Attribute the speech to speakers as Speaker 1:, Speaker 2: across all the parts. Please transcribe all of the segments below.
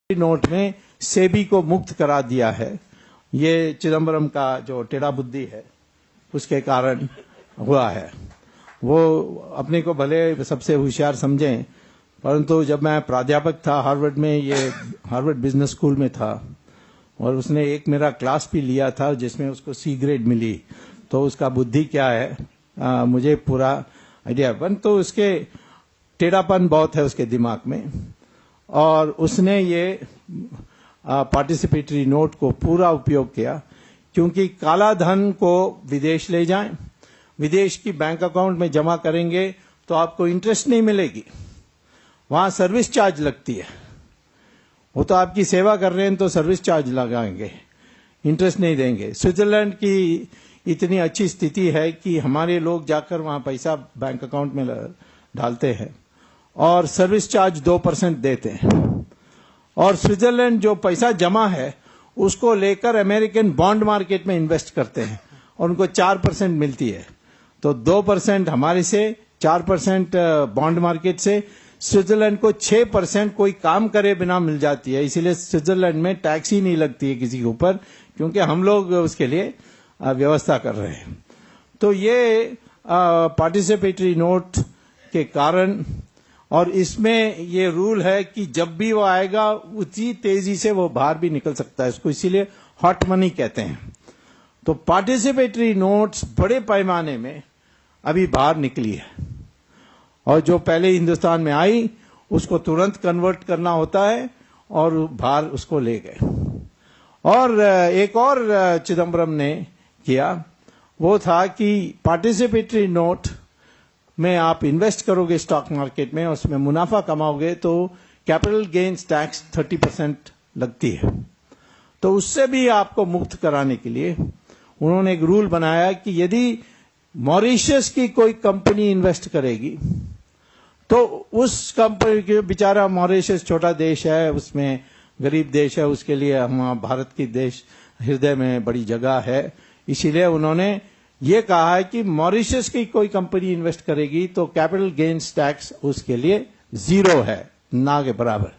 Speaker 1: Note में सेबी को मुक्त करा दिया है। ये चिदम्बरम का जो टेढ़ा बुद्धि है उसके कारण हुआ है। वो अपने को भले सबसे होशियार समझें, परंतु जब मैं प्राध्यापक था हार्वर्ड में, ये हार्वर्ड बिजनेस स्कूल में था, और उसने एक मेरा क्लास भी लिया था जिसमें उसको सी ग्रेड मिली, तो उसका बुद्धि क्या है मुझे पूरा आइडिया। तो उसके टेढ़ापन बहुत है उसके दिमाग में, और उसने ये पार्टिसिपेटरी नोट को पूरा उपयोग किया, क्योंकि काला धन को विदेश ले जाएं, विदेश की बैंक अकाउंट में जमा करेंगे तो आपको इंटरेस्ट नहीं मिलेगी, वहां सर्विस चार्ज लगती है। वो तो आपकी सेवा कर रहे हैं तो सर्विस चार्ज लगाएंगे, इंटरेस्ट नहीं देंगे। स्विट्जरलैंड की इतनी अच्छी स्थिति है कि हमारे लोग जाकर वहां पैसा बैंक अकाउंट में डालते हैं और सर्विस चार्ज 2% देते हैं, और स्विट्जरलैंड जो पैसा जमा है उसको लेकर अमेरिकन बॉन्ड मार्केट में इन्वेस्ट करते हैं और उनको 4% मिलती है। तो 2% हमारे से, 4% बॉन्ड मार्केट से, स्विट्जरलैंड को 6% कोई काम करे बिना मिल जाती है। इसीलिए स्विट्जरलैंड में टैक्स ही नहीं लगती है किसी के ऊपर, क्योंकि हम लोग उसके लिए व्यवस्था कर रहे हैं। तो ये पार्टिसिपेटरी नोट के कारण, और इसमें ये रूल है कि जब भी वो आएगा उसी तेजी से वो बाहर भी निकल सकता है, इसको इसीलिए हॉट मनी कहते हैं। तो पार्टिसिपेटरी नोट्स बड़े पैमाने में अभी बाहर निकली है, और जो पहले हिंदुस्तान में आई उसको तुरंत कन्वर्ट करना होता है और बाहर उसको ले गए। और एक और चिदम्बरम ने किया, वो था कि पार्टिसिपेटरी नोट में आप इन्वेस्ट करोगे स्टॉक मार्केट में, उसमें मुनाफा कमाओगे तो कैपिटल गेन्स टैक्स 30% लगती है। तो उससे भी आपको मुक्त कराने के लिए उन्होंने एक रूल बनाया कि यदि मॉरिशस की कोई कंपनी इन्वेस्ट करेगी तो उस कंपनी के, बेचारा मॉरिशस छोटा देश है, उसमें गरीब देश है, उसके लिए हम भारत की देश हृदय में बड़ी जगह है, इसीलिए उन्होंने ये कहा है कि मॉरिशस की कोई कंपनी इन्वेस्ट करेगी तो कैपिटल गेन्स टैक्स उसके लिए 0 है, ना के बराबर।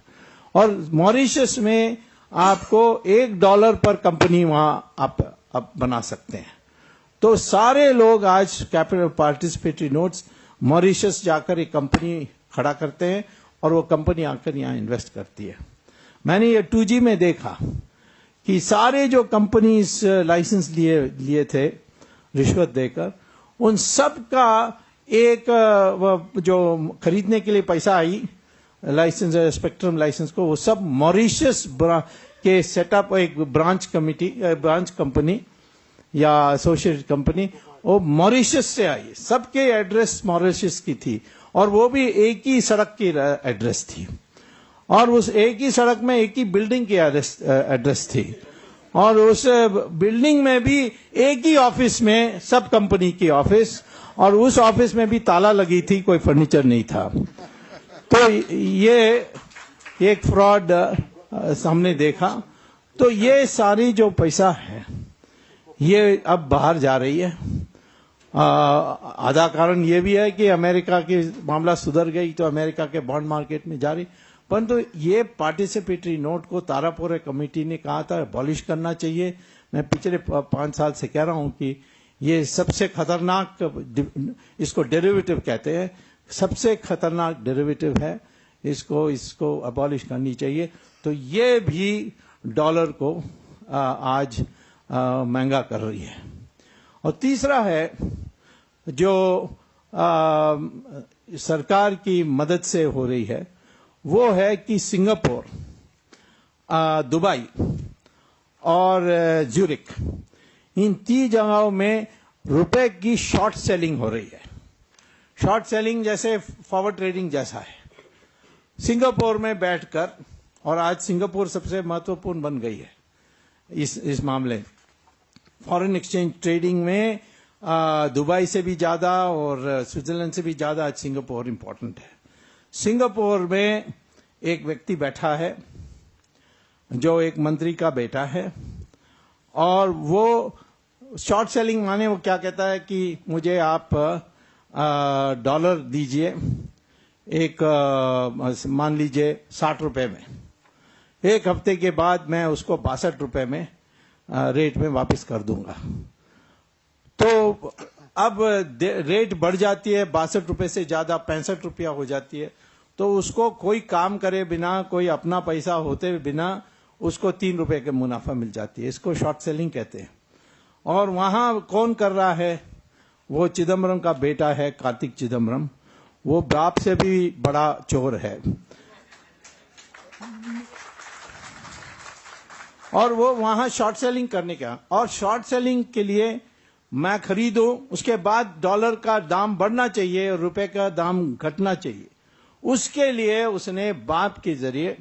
Speaker 1: और मॉरिशस में आपको $1 पर कंपनी वहां आप बना सकते हैं। तो सारे लोग आज कैपिटल पार्टिसिपेटरी नोट्स मॉरिशस जाकर एक कंपनी खड़ा करते हैं और वो कंपनी आकर यहां इन्वेस्ट करती है। मैंने ये 2G में देखा कि सारे जो कंपनीज लाइसेंस लिए थे रिश्वत देकर, उन सब का एक जो खरीदने के लिए पैसा आई लाइसेंस, स्पेक्ट्रम लाइसेंस को, वो सब मॉरिशस के सेटअप, एक ब्रांच कंपनी या एसोसिएटेड कंपनी, वो मॉरिशस से आई। सबके एड्रेस मॉरिशस की थी, और वो भी एक ही सड़क की एड्रेस थी, और उस एक ही सड़क में एक ही बिल्डिंग की एड्रेस थी, और उस बिल्डिंग में भी एक ही ऑफिस में सब कंपनी की ऑफिस, और उस ऑफिस में भी ताला लगी थी, कोई फर्नीचर नहीं था। तो ये एक फ्रॉड हमने देखा। तो ये सारी जो पैसा है ये अब बाहर जा रही है। आधा कारण ये भी है कि अमेरिका की मामला सुधर गई तो अमेरिका के बॉन्ड मार्केट में जा रही, परंतु ये पार्टिसिपेटरी नोट को तारापुरे कमेटी ने कहा था अबॉलिश करना चाहिए। मैं पिछले 5 साल से कह रहा हूं कि ये सबसे खतरनाक, इसको डेरिवेटिव कहते हैं, सबसे खतरनाक डेरिवेटिव है, इसको अबॉलिश करनी चाहिए। तो ये भी डॉलर को आज महंगा कर रही है। और तीसरा है जो सरकार की मदद से हो रही है, वो है कि सिंगापुर, दुबई और ज्यूरिक, इन 3 जगहों में रुपए की शॉर्ट सेलिंग हो रही है। शॉर्ट सेलिंग जैसे फॉरवर्ड ट्रेडिंग जैसा है। सिंगापुर में बैठकर, और आज सिंगापुर सबसे महत्वपूर्ण बन गई है इस मामले, फॉरेन एक्सचेंज ट्रेडिंग में दुबई से भी ज्यादा और स्विट्जरलैंड से भी ज्यादा आज सिंगापुर इंपॉर्टेंट है। सिंगापुर में एक व्यक्ति बैठा है जो एक मंत्री का बेटा है, और वो शॉर्ट सेलिंग माने वो क्या कहता है कि मुझे आप डॉलर दीजिए, एक मान लीजिए 60 रुपए में, एक हफ्ते के बाद मैं उसको 62 रुपए में रेट में वापस कर दूंगा। तो अब रेट बढ़ जाती है, 62 रुपए से ज्यादा 65 रुपया हो जाती है, तो उसको कोई काम करे बिना, कोई अपना पैसा होते बिना उसको 3 रुपए के मुनाफा मिल जाती है। इसको शॉर्ट सेलिंग कहते हैं। और वहां कौन कर रहा है? वो चिदम्बरम का बेटा है, कार्तिक चिदम्बरम। वो बाप से भी बड़ा चोर है। और वो वहां शॉर्ट सेलिंग करने का, और शॉर्ट सेलिंग के लिए मैं खरीदूं, उसके बाद डॉलर का दाम बढ़ना चाहिए और रुपए का दाम घटना चाहिए। उसके लिए उसने बाप के जरिए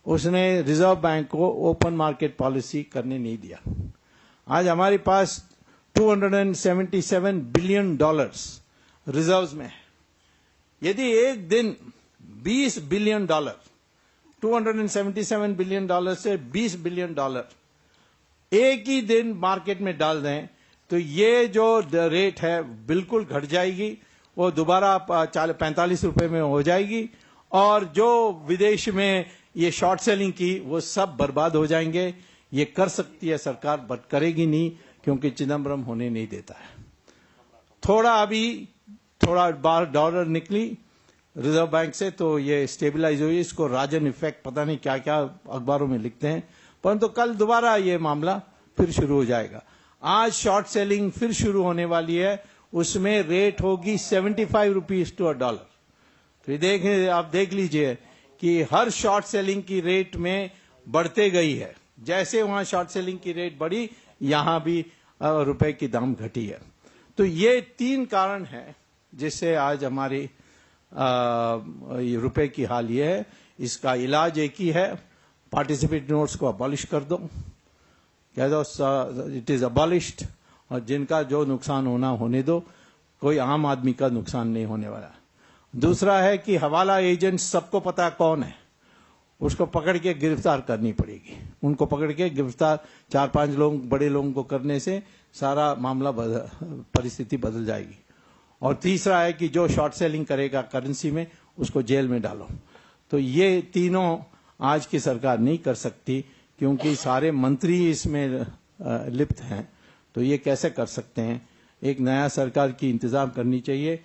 Speaker 1: उसने रिजर्व बैंक को ओपन मार्केट पॉलिसी करने नहीं दिया। आज हमारे पास $277 बिलियन रिजर्व्स में है। यदि एक दिन $20 बिलियन, $277 बिलियन से $20 बिलियन एक ही दिन मार्केट में डाल दें, तो ये जो रेट है बिल्कुल घट जाएगी। वो दोबारा 45 रुपए में हो जाएगी, और जो विदेश में ये शॉर्ट सेलिंग की वो सब बर्बाद हो जाएंगे। ये कर सकती है सरकार, बट करेगी नहीं, क्योंकि चिदम्बरम होने नहीं देता है। थोड़ा बार डॉलर निकली रिजर्व बैंक से, तो ये स्टेबलाइज हुई। इसको राजन इफेक्ट पता नहीं क्या क्या अखबारों में लिखते हैं, परंतु कल दोबारा ये मामला फिर शुरू हो जाएगा। आज शॉर्ट सेलिंग फिर शुरू होने वाली है, उसमें रेट होगी 75 रुपीज टू $1। तो आप देख लीजिए कि हर शॉर्ट सेलिंग की रेट में बढ़ते गई है। जैसे वहां शॉर्ट सेलिंग की रेट बढ़ी, यहां भी रुपए की दाम घटी है। तो ये 3 कारण है जिससे आज हमारी रुपए की हाल ये है। इसका इलाज एक ही है, पार्टिसिपेटरी नोट्स को अबॉलिश कर दो, कह दो इट इज अबॉलिश्ड, और जिनका जो नुकसान होना होने दो, कोई आम आदमी का नुकसान नहीं होने वाला। दूसरा है कि हवाला एजेंट सबको पता है कौन है, उसको पकड़ के गिरफ्तार करनी पड़ेगी। उनको पकड़ के गिरफ्तार 4-5 लोग बड़े लोगों को करने से सारा मामला परिस्थिति बदल जाएगी। और तीसरा है कि जो शॉर्ट सेलिंग करेगा करेंसी में, उसको जेल में डालो। तो ये तीनों आज की सरकार नहीं कर सकती, क्योंकि सारे मंत्री इसमें लिप्त हैं। तो ये कैसे कर सकते हैं? एक नया सरकार की इंतजाम करनी चाहिए।